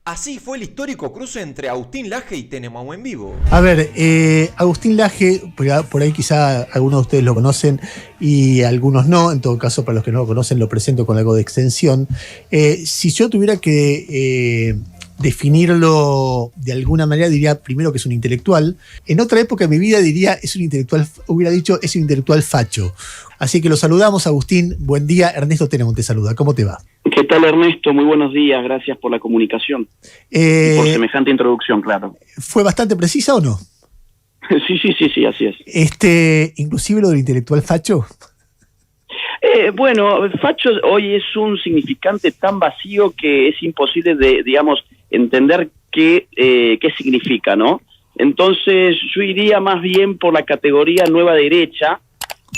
Así fue el histórico cruce entre Agustín Laje y Tenenbaum en vivo. A ver, Agustín Laje, por ahí quizá algunos de ustedes lo conocen y algunos no. En todo caso, para los que no lo conocen, lo presento con algo de extensión. Si yo tuviera que definirlo de alguna manera, diría primero que es un intelectual. En otra época de mi vida diría hubiera dicho es un intelectual facho. Así que lo saludamos, Agustín. Buen día. Ernesto Tenenbaum te saluda. ¿Cómo te va? ¿Qué tal, Ernesto? Muy buenos días, gracias por la comunicación. Y por semejante introducción, claro. ¿Fue bastante precisa o no? Sí, así es. Inclusive lo del intelectual facho. Bueno, facho hoy es un significante tan vacío que es imposible de, digamos, entender qué significa, ¿no? Entonces yo iría más bien por la categoría nueva derecha,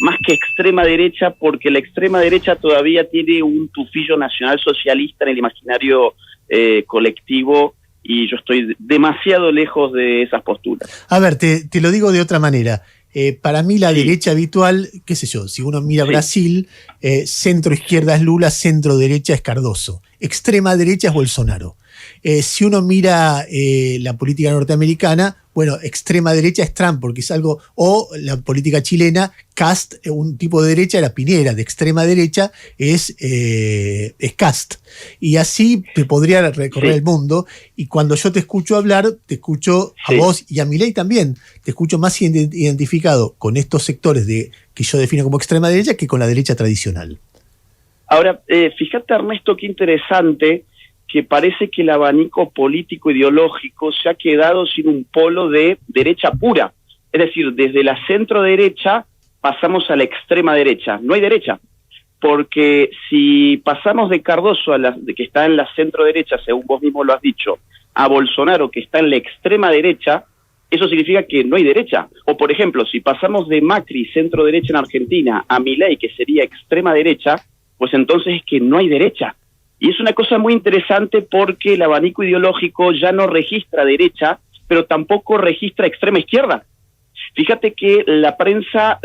más que extrema derecha, porque la extrema derecha todavía tiene un tufillo nacional socialista en el imaginario colectivo, y yo estoy demasiado lejos de esas posturas. A ver, te lo digo de otra manera. Para mí la derecha habitual, qué sé yo, si uno mira Brasil, centro izquierda es Lula, centro derecha es Cardoso, extrema derecha es Bolsonaro. Si uno mira la política norteamericana, bueno, extrema derecha es Trump, porque es algo, o la política chilena, Kast, un tipo de derecha era Piñera, de extrema derecha es Kast. Y así te podría recorrer el mundo, y cuando yo te escucho hablar, te escucho a vos y a Milei también, te escucho más identificado con estos sectores que yo defino como extrema derecha que con la derecha tradicional. Ahora, fíjate, Ernesto, qué interesante, que parece que el abanico político ideológico se ha quedado sin un polo de derecha pura. Es decir, desde la centro derecha pasamos a la extrema derecha. No hay derecha, porque si pasamos de Cardoso, de que está en la centro derecha, según vos mismo lo has dicho, a Bolsonaro, que está en la extrema derecha, eso significa que no hay derecha. O, por ejemplo, si pasamos de Macri, centro derecha en Argentina, a Milei, que sería extrema derecha, pues entonces es que no hay derecha. Y es una cosa muy interesante porque el abanico ideológico ya no registra derecha, pero tampoco registra extrema izquierda. Fíjate que la prensa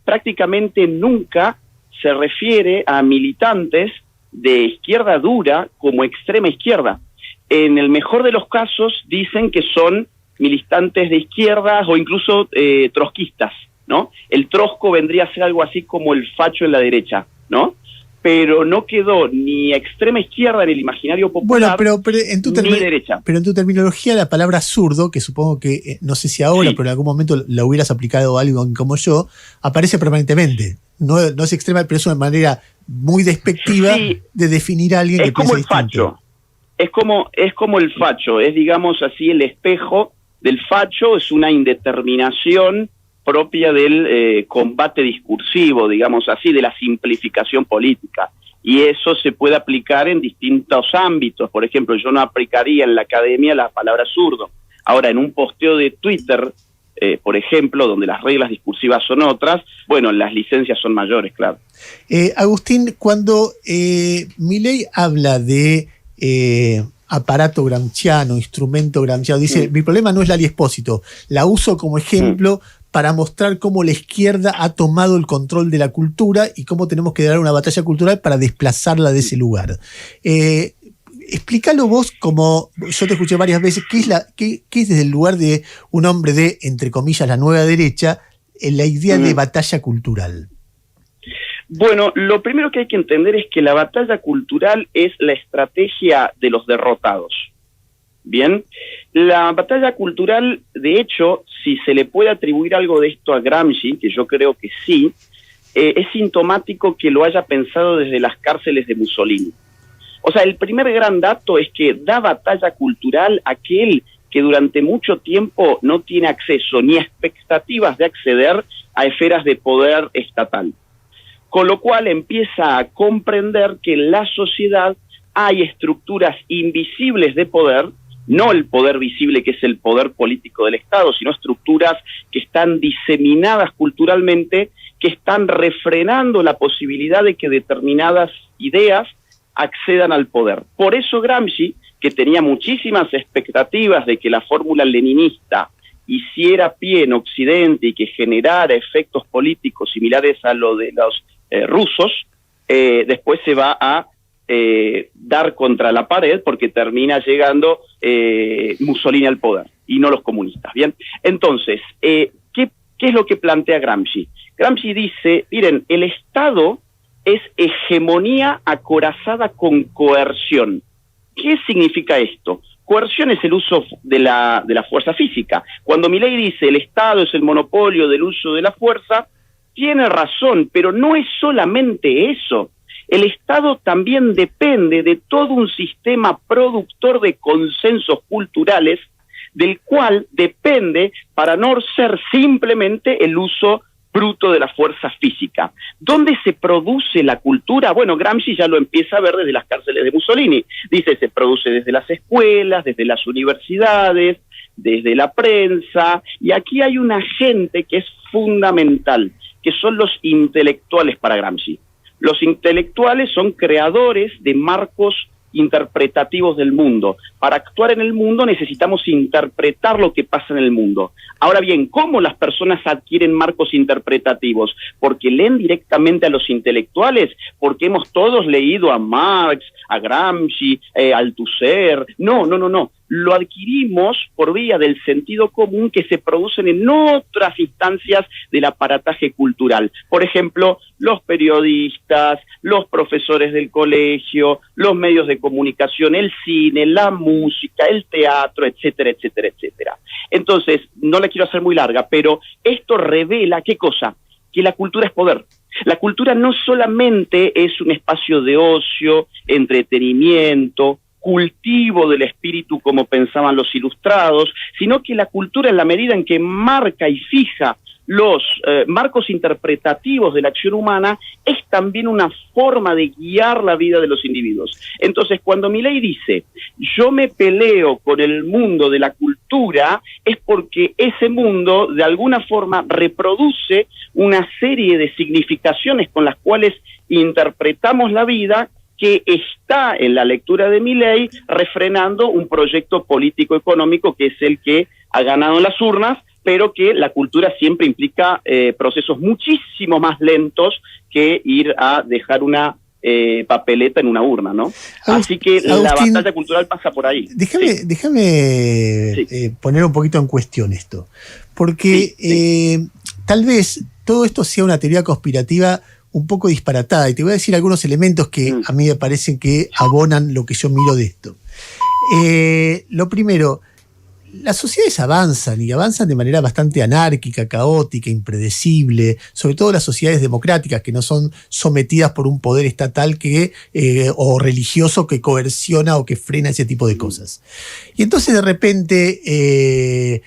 prácticamente nunca se refiere a militantes de izquierda dura como extrema izquierda. En el mejor de los casos dicen que son militantes de izquierdas o incluso trotskistas, ¿no? El trosco vendría a ser algo así como el facho en la derecha, ¿no? Pero no quedó ni extrema izquierda en el imaginario popular, bueno, pero ni derecha. Pero en tu terminología la palabra zurdo, que supongo que, no sé si ahora, pero en algún momento la hubieras aplicado a alguien como yo, aparece permanentemente. No es extrema, pero es una manera muy despectiva de definir a alguien que piensa distinto. Es como el facho, es, digamos así, el espejo del facho, es una indeterminación propia del combate discursivo, digamos así, de la simplificación política. Y eso se puede aplicar en distintos ámbitos. Por ejemplo, yo no aplicaría en la academia la palabra zurdo. Ahora, en un posteo de Twitter, por ejemplo, donde las reglas discursivas son otras, bueno, las licencias son mayores, claro. Agustín, cuando Milei habla de aparato gramsciano, instrumento gramsciano, dice, mi problema no es Lali Espósito, la uso como ejemplo para mostrar cómo la izquierda ha tomado el control de la cultura y cómo tenemos que dar una batalla cultural para desplazarla de ese lugar. Explícalo vos, como yo te escuché varias veces, ¿qué es desde el lugar de un hombre de, entre comillas, la nueva derecha, la idea de batalla cultural? Bueno, lo primero que hay que entender es que la batalla cultural es la estrategia de los derrotados. Bien, la batalla cultural, de hecho, si se le puede atribuir algo de esto a Gramsci, que yo creo que sí, es sintomático que lo haya pensado desde las cárceles de Mussolini. O sea, el primer gran dato es que da batalla cultural aquel que durante mucho tiempo no tiene acceso ni expectativas de acceder a esferas de poder estatal. Con lo cual empieza a comprender que en la sociedad hay estructuras invisibles de poder, no el poder visible que es el poder político del Estado, sino estructuras que están diseminadas culturalmente, que están refrenando la posibilidad de que determinadas ideas accedan al poder. Por eso Gramsci, que tenía muchísimas expectativas de que la fórmula leninista hiciera pie en Occidente y que generara efectos políticos similares a lo de los rusos, después se va a dar contra la pared porque termina llegando Mussolini al poder y no los comunistas. Bien, entonces, ¿qué es lo que plantea Gramsci? Gramsci dice, miren, el Estado es hegemonía acorazada con coerción. ¿Qué significa esto? Coerción es el uso de la fuerza física. Cuando Milei dice el Estado es el monopolio del uso de la fuerza, tiene razón, pero no es solamente eso. El Estado también depende de todo un sistema productor de consensos culturales, del cual depende para no ser simplemente el uso bruto de la fuerza física. ¿Dónde se produce la cultura? Bueno, Gramsci ya lo empieza a ver desde las cárceles de Mussolini. Dice, se produce desde las escuelas, desde las universidades, desde la prensa, y aquí hay una gente que es fundamental, que son los intelectuales para Gramsci. Los intelectuales son creadores de marcos interpretativos del mundo. Para actuar en el mundo necesitamos interpretar lo que pasa en el mundo. Ahora bien, ¿cómo las personas adquieren marcos interpretativos? ¿Porque leen directamente a los intelectuales? ¿Porque hemos todos leído a Marx, a Gramsci, a Althusser? No. Lo adquirimos por vía del sentido común que se producen en otras instancias del aparataje cultural. Por ejemplo, los periodistas, los profesores del colegio, los medios de comunicación, el cine, la música, el teatro, etcétera, etcétera, etcétera. Entonces, no la quiero hacer muy larga, pero esto revela, ¿qué cosa? Que la cultura es poder. La cultura no solamente es un espacio de ocio, entretenimiento, cultivo del espíritu como pensaban los ilustrados, sino que la cultura, en la medida en que marca y fija los marcos interpretativos de la acción humana, es también una forma de guiar la vida de los individuos. Entonces, cuando Milei dice, yo me peleo con el mundo de la cultura, es porque ese mundo, de alguna forma, reproduce una serie de significaciones con las cuales interpretamos la vida, que está en la lectura de Milei refrenando un proyecto político-económico que es el que ha ganado en las urnas, pero que la cultura siempre implica procesos muchísimo más lentos que ir a dejar una papeleta en una urna, ¿no? Así que Agustín, la batalla cultural pasa por ahí. Déjame poner un poquito en cuestión esto, porque tal vez todo esto sea una teoría conspirativa un poco disparatada, y te voy a decir algunos elementos que a mí me parecen que abonan lo que yo miro de esto. Lo primero, las sociedades avanzan, y avanzan de manera bastante anárquica, caótica, impredecible, sobre todo las sociedades democráticas, que no son sometidas por un poder estatal o religioso que coerciona o que frena ese tipo de cosas. Y entonces de repente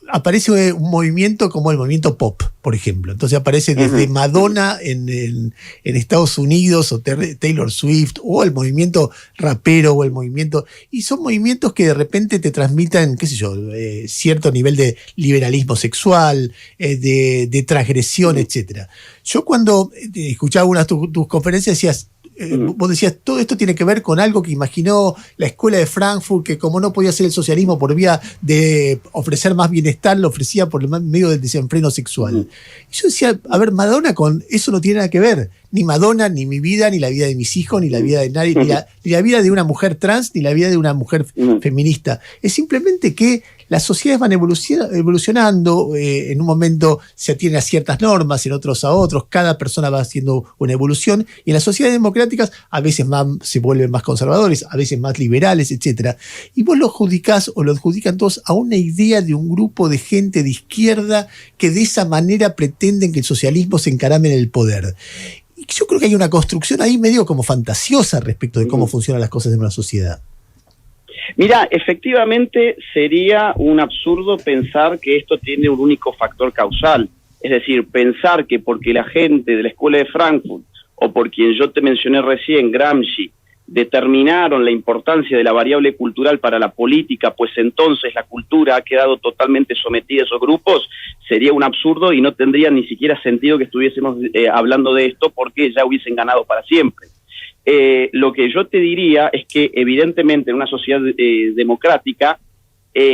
aparece un movimiento como el movimiento pop, por ejemplo. Entonces aparece desde Madonna en Estados Unidos, o Taylor Swift, o el movimiento rapero, o el movimiento... Y son movimientos que de repente te transmitan, qué sé yo, cierto nivel de liberalismo sexual, de transgresión, etc. Yo cuando escuchaba unas de tus conferencias decías... vos decías, todo esto tiene que ver con algo que imaginó la escuela de Frankfurt, que como no podía ser el socialismo por vía de ofrecer más bienestar, lo ofrecía por el medio del desenfreno sexual. Y yo decía, a ver, Madonna con eso no tiene nada que ver. Ni Madonna, ni mi vida, ni la vida de mis hijos, ni la vida de nadie, ni la vida de una mujer trans, ni la vida de una mujer feminista. Es simplemente que las sociedades van evolucionando, en un momento se atienen a ciertas normas, en otros a otros, cada persona va haciendo una evolución, y en las sociedades democráticas a veces se vuelven más conservadores, a veces más liberales, etc. Y vos lo adjudicás, o lo adjudican todos, a una idea de un grupo de gente de izquierda que de esa manera pretenden que el socialismo se encarame en el poder. Y yo creo que hay una construcción ahí medio como fantasiosa respecto de cómo funcionan las cosas en una sociedad. Mira, efectivamente sería un absurdo pensar que esto tiene un único factor causal. Es decir, pensar que porque la gente de la Escuela de Frankfurt, o por quien yo te mencioné recién, Gramsci, determinaron la importancia de la variable cultural para la política, pues entonces la cultura ha quedado totalmente sometida a esos grupos, sería un absurdo y no tendría ni siquiera sentido que estuviésemos hablando de esto, porque ya hubiesen ganado para siempre. Lo que yo te diría es que evidentemente en una sociedad democrática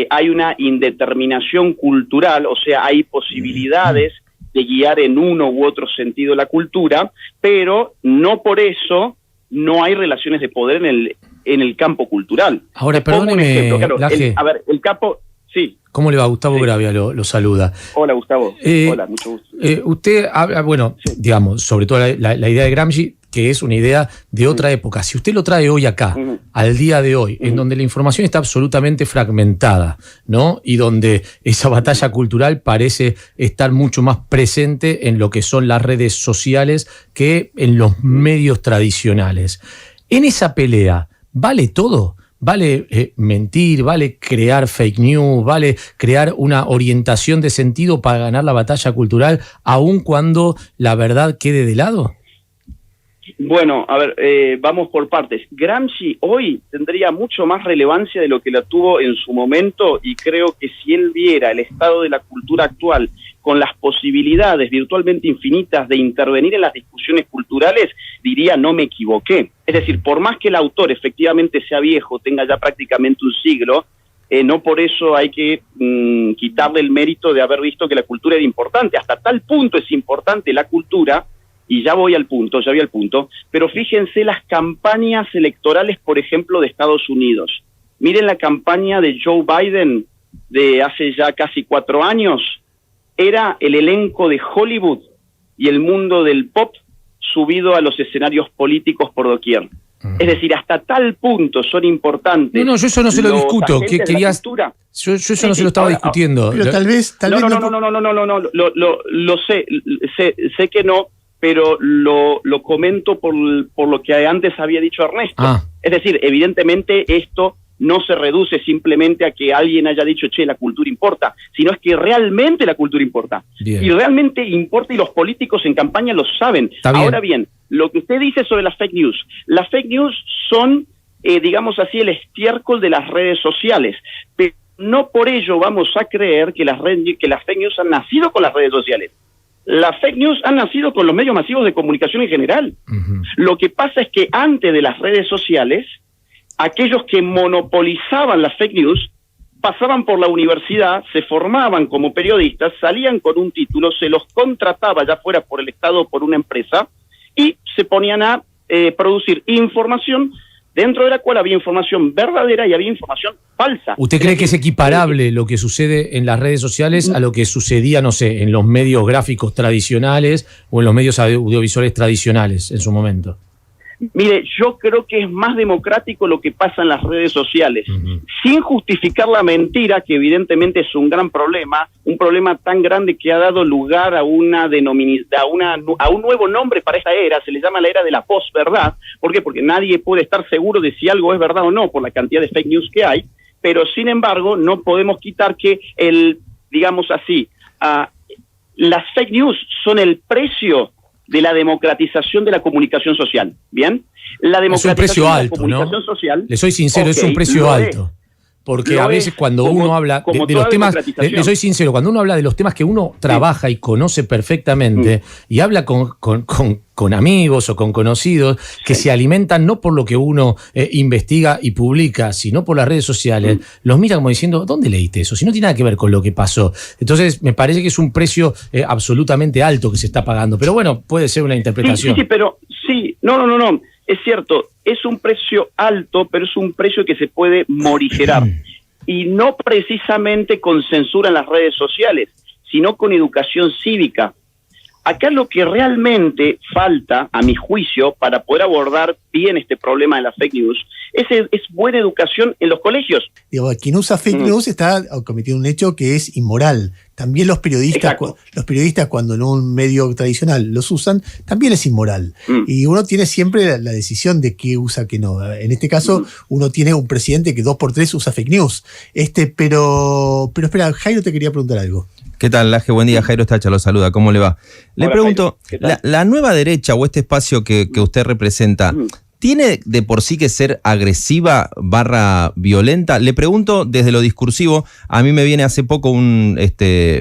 hay una indeterminación cultural, o sea, hay posibilidades de guiar en uno u otro sentido la cultura, pero no por eso no hay relaciones de poder en el campo cultural. Ahora, Pongo un perdóneme, ejemplo, claro, Laje. el capo, sí. ¿Cómo le va? Gustavo Sí. Gravia lo saluda. Hola, Gustavo. Hola, mucho gusto. Usted habla, bueno, Sí. digamos, sobre todo la idea de Gramsci, que es una idea de otra época. Si usted lo trae hoy acá, Ujú. al día de hoy, en donde la información está absolutamente fragmentada, ¿no? Y donde esa batalla cultural parece estar mucho más presente en lo que son las redes sociales que en los medios tradicionales. En esa pelea, ¿vale todo? ¿Vale mentir? ¿Vale crear fake news? ¿Vale crear una orientación de sentido para ganar la batalla cultural, aun cuando la verdad quede de lado? Bueno, a ver, vamos por partes. Gramsci hoy tendría mucho más relevancia de lo que la tuvo en su momento, y creo que si él viera el estado de la cultura actual con las posibilidades virtualmente infinitas de intervenir en las discusiones culturales, diría no me equivoqué. Es decir, por más que el autor efectivamente sea viejo, tenga ya prácticamente un siglo, no por eso hay que quitarle el mérito de haber visto que la cultura era importante. Hasta tal punto es importante la cultura, y ya voy al punto, pero fíjense las campañas electorales, por ejemplo, de Estados Unidos. Miren la campaña de Joe Biden de hace ya casi 4 años. Era el elenco de Hollywood y el mundo del pop subido a los escenarios políticos por doquier. Es decir, hasta tal punto son importantes. No, yo eso no se lo los discuto. agentes de la Querías, cultura. yo eso Sí, no se lo estaba ahora, discutiendo. Pero tal vez No, lo sé que no, pero lo comento por lo que antes había dicho Ernesto. Es decir, evidentemente esto no se reduce simplemente a que alguien haya dicho, che, la cultura importa, sino es que realmente la cultura importa. Bien. Y realmente importa, y los políticos en campaña lo saben. Ahora bien, lo que usted dice sobre las fake news son, digamos así, el estiércol de las redes sociales, pero no por ello vamos a creer que las fake news han nacido con las redes sociales. Las fake news han nacido con los medios masivos de comunicación en general. Lo que pasa es que antes de las redes sociales, aquellos que monopolizaban las fake news pasaban por la universidad, se formaban como periodistas, salían con un título, se los contrataba ya fuera por el Estado o por una empresa, y se ponían a producir información dentro de la cual había información verdadera y había información falsa. ¿Usted cree que es equiparable lo que sucede en las redes sociales a lo que sucedía, no sé, en los medios gráficos tradicionales o en los medios audiovisuales tradicionales en su momento? Mire, yo creo que es más democrático lo que pasa en las redes sociales, sin justificar la mentira, que evidentemente es un gran problema, un problema tan grande que ha dado lugar a un nuevo nombre para esta era. Se le llama la era de la posverdad. ¿Por qué? Porque nadie puede estar seguro de si algo es verdad o no por la cantidad de fake news que hay, pero sin embargo no podemos quitar que digamos así, las fake news son el precio de la democratización de la comunicación social. ¿Bien? La democratización es un precio alto, de la comunicación ¿no? social. Le soy sincero, es un precio alto. Porque a veces cuando uno habla de los temas, le soy sincero, cuando uno habla de los temas que uno trabaja y conoce perfectamente, y habla con amigos o con conocidos que se alimentan no por lo que uno investiga y publica, sino por las redes sociales, los mira como diciendo, ¿dónde leíste eso? Si no tiene nada que ver con lo que pasó. Entonces, me parece que es un precio absolutamente alto que se está pagando. Pero bueno, puede ser una interpretación. No. Es cierto, es un precio alto, pero es un precio que se puede morigerar. Y no precisamente con censura en las redes sociales, sino con educación cívica. Acá lo que realmente falta, a mi juicio, para poder abordar bien este problema de la fake news, es buena educación en los colegios. Digo, quien usa fake news está cometiendo un hecho que es inmoral. También los periodistas cuando en un medio tradicional los usan, también es inmoral. Y uno tiene siempre la decisión de qué usa, qué no. En este caso, uno tiene un presidente que 2x3 usa fake news. Pero espera, Jairo te quería preguntar algo. ¿Qué tal, Laje? Buen día, Jairo Stacha lo saluda, ¿cómo le va? Le pregunto, la nueva derecha o este espacio que usted representa, ¿tiene de por sí que ser agresiva / violenta? Le pregunto desde lo discursivo. A mí me viene hace poco un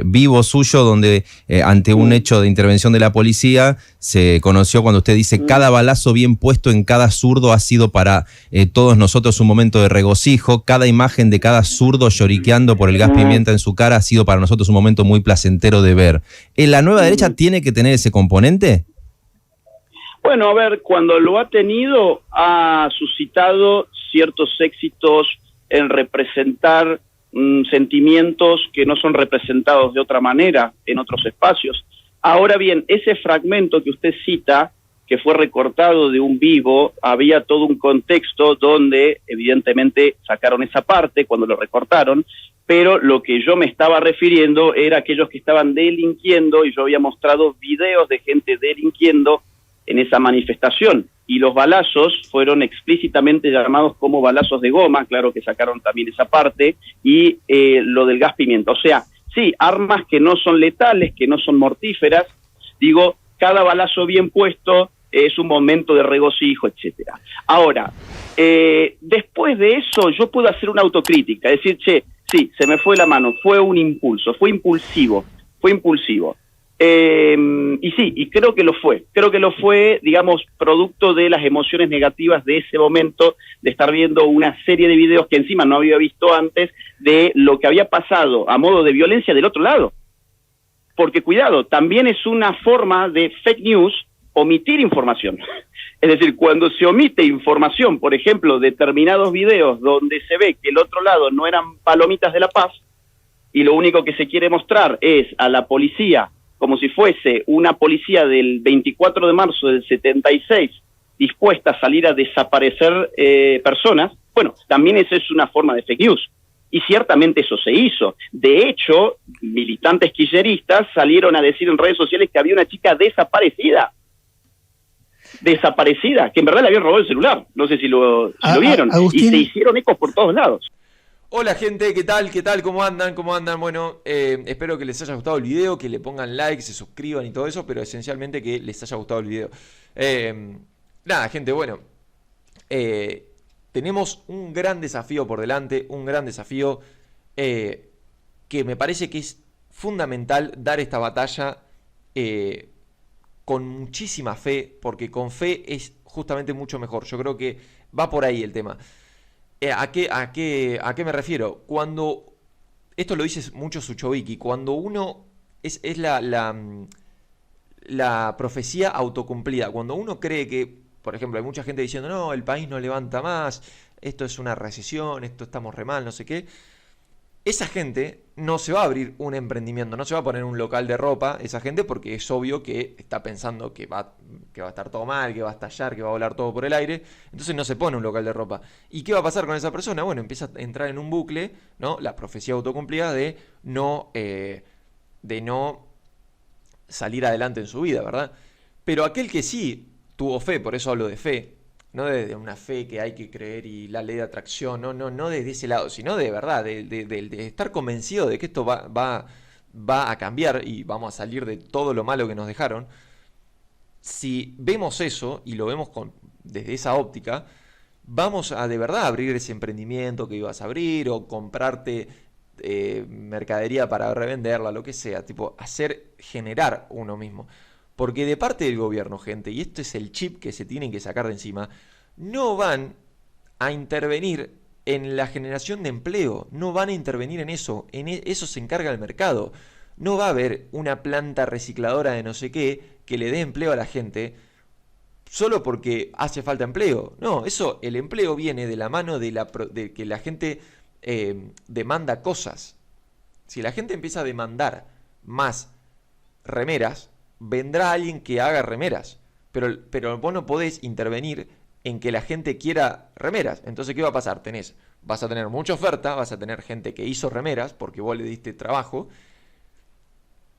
vivo suyo donde ante un hecho de intervención de la policía se conoció cuando usted dice cada balazo bien puesto en cada zurdo ha sido para todos nosotros un momento de regocijo, cada imagen de cada zurdo lloriqueando por el gas pimienta en su cara ha sido para nosotros un momento muy placentero de ver. ¿La nueva derecha tiene que tener ese componente? Bueno, a ver, cuando lo ha tenido, ha suscitado ciertos éxitos en representar sentimientos que no son representados de otra manera en otros espacios. Ahora bien, ese fragmento que usted cita, que fue recortado de un vivo, había todo un contexto donde evidentemente sacaron esa parte cuando lo recortaron, pero lo que yo me estaba refiriendo era aquellos que estaban delinquiendo, y yo había mostrado videos de gente delinquiendo en esa manifestación, y los balazos fueron explícitamente llamados como balazos de goma, claro que sacaron también esa parte, y lo del gas pimienta. O sea, sí, armas que no son letales, que no son mortíferas, digo, cada balazo bien puesto es un momento de regocijo, etcétera. Ahora, después de eso yo puedo hacer una autocrítica, decir, che, sí, se me fue la mano, fue un impulso, fue impulsivo. Y sí, y creo que lo fue, digamos, producto de las emociones negativas de ese momento, de estar viendo una serie de videos que encima no había visto antes, de lo que había pasado a modo de violencia del otro lado. Porque cuidado, también es una forma de fake news omitir información. Es decir, cuando se omite información, por ejemplo, determinados videos donde se ve que el otro lado no eran palomitas de la paz, y lo único que se quiere mostrar es a la policía como si fuese una policía del 24 de marzo del 76 dispuesta a salir a desaparecer personas, bueno, también esa es una forma de fake news. Y ciertamente eso se hizo. De hecho, militantes kirchneristas salieron a decir en redes sociales que había una chica desaparecida, que en verdad le habían robado el celular. No sé si lo vieron. Agustín. Y se hicieron ecos por todos lados. Hola gente, ¿qué tal? ¿Cómo andan? Bueno, espero que les haya gustado el video, que le pongan like, se suscriban y todo eso, pero esencialmente que les haya gustado el video. Nada, gente, bueno, tenemos un gran desafío por delante, que me parece que es fundamental dar esta batalla con muchísima fe, porque con fe es justamente mucho mejor. Yo creo que va por ahí el tema. ¿A qué me refiero? Cuando, esto lo dice mucho Suchovicki, cuando uno es la profecía autocumplida, cuando uno cree que, por ejemplo, hay mucha gente diciendo, no, el país no levanta más, esto es una recesión, esto estamos re mal, no sé qué, esa gente no se va a abrir un emprendimiento, no se va a poner un local de ropa, esa gente, porque es obvio que está pensando que va a estar todo mal, que va a estallar, que va a volar todo por el aire, entonces no se pone un local de ropa. ¿Y qué va a pasar con esa persona? Bueno, empieza a entrar en un bucle, ¿no? La profecía autocumplida de no salir adelante en su vida, ¿verdad? Pero aquel que sí tuvo fe, por eso hablo de fe, no de una fe que hay que creer y la ley de atracción, no desde ese lado, sino de verdad, de estar convencido de que esto va a cambiar y vamos a salir de todo lo malo que nos dejaron. Si vemos eso y lo vemos desde esa óptica, vamos a de verdad abrir ese emprendimiento que ibas a abrir, o comprarte mercadería para revenderla, lo que sea, tipo generar uno mismo. Porque de parte del gobierno, gente, y esto es el chip que se tienen que sacar de encima, no van a intervenir en la generación de empleo, no van a intervenir en eso, eso se encarga el mercado. No va a haber una planta recicladora de no sé qué que le dé empleo a la gente solo porque hace falta empleo. No, el empleo viene de la mano de que la gente demanda cosas. Si la gente empieza a demandar más remeras, vendrá alguien que haga remeras, pero vos no podés intervenir en que la gente quiera remeras. Entonces, ¿qué va a pasar? Vas a tener mucha oferta, vas a tener gente que hizo remeras porque vos le diste trabajo,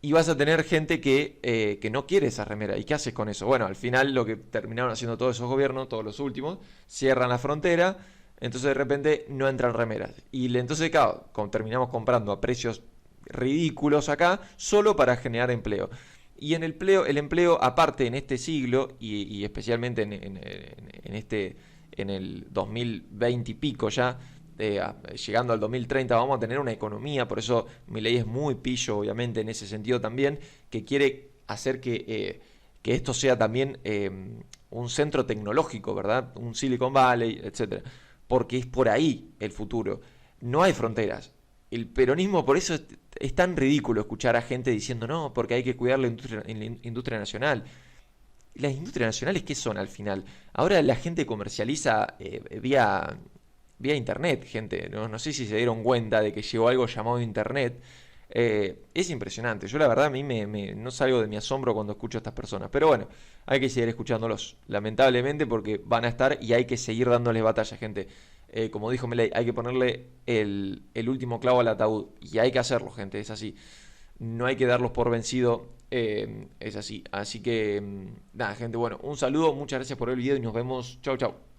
y vas a tener gente que no quiere esa remera. ¿Y qué haces con eso? Bueno, al final lo que terminaron haciendo todos esos gobiernos, todos los últimos, cierran la frontera, entonces de repente no entran remeras. Y entonces, claro, terminamos comprando a precios ridículos acá, solo para generar empleo. Y el empleo, aparte en este siglo, y especialmente en el 2020 y pico ya, llegando al 2030, vamos a tener una economía, por eso Milei es muy pillo, obviamente, en ese sentido también, que quiere hacer que esto sea también un centro tecnológico, ¿verdad? Un Silicon Valley, etcétera. Porque es por ahí el futuro. No hay fronteras. El peronismo, por eso es tan ridículo escuchar a gente diciendo no, porque hay que cuidar la industria nacional. las industrias nacionales, ¿qué son al final? Ahora la gente comercializa vía internet, gente. No sé si se dieron cuenta de que llegó algo llamado internet. Es impresionante. Yo la verdad a mí no salgo de mi asombro cuando escucho a estas personas. Pero bueno, hay que seguir escuchándolos, lamentablemente, porque van a estar y hay que seguir dándoles batalla, gente. Como dijo Milei, hay que ponerle el último clavo al ataúd. Y hay que hacerlo, gente, es así. No hay que darlos por vencido, es así. Así que, nada, gente, bueno, un saludo, muchas gracias por el video y nos vemos. Chau, chau.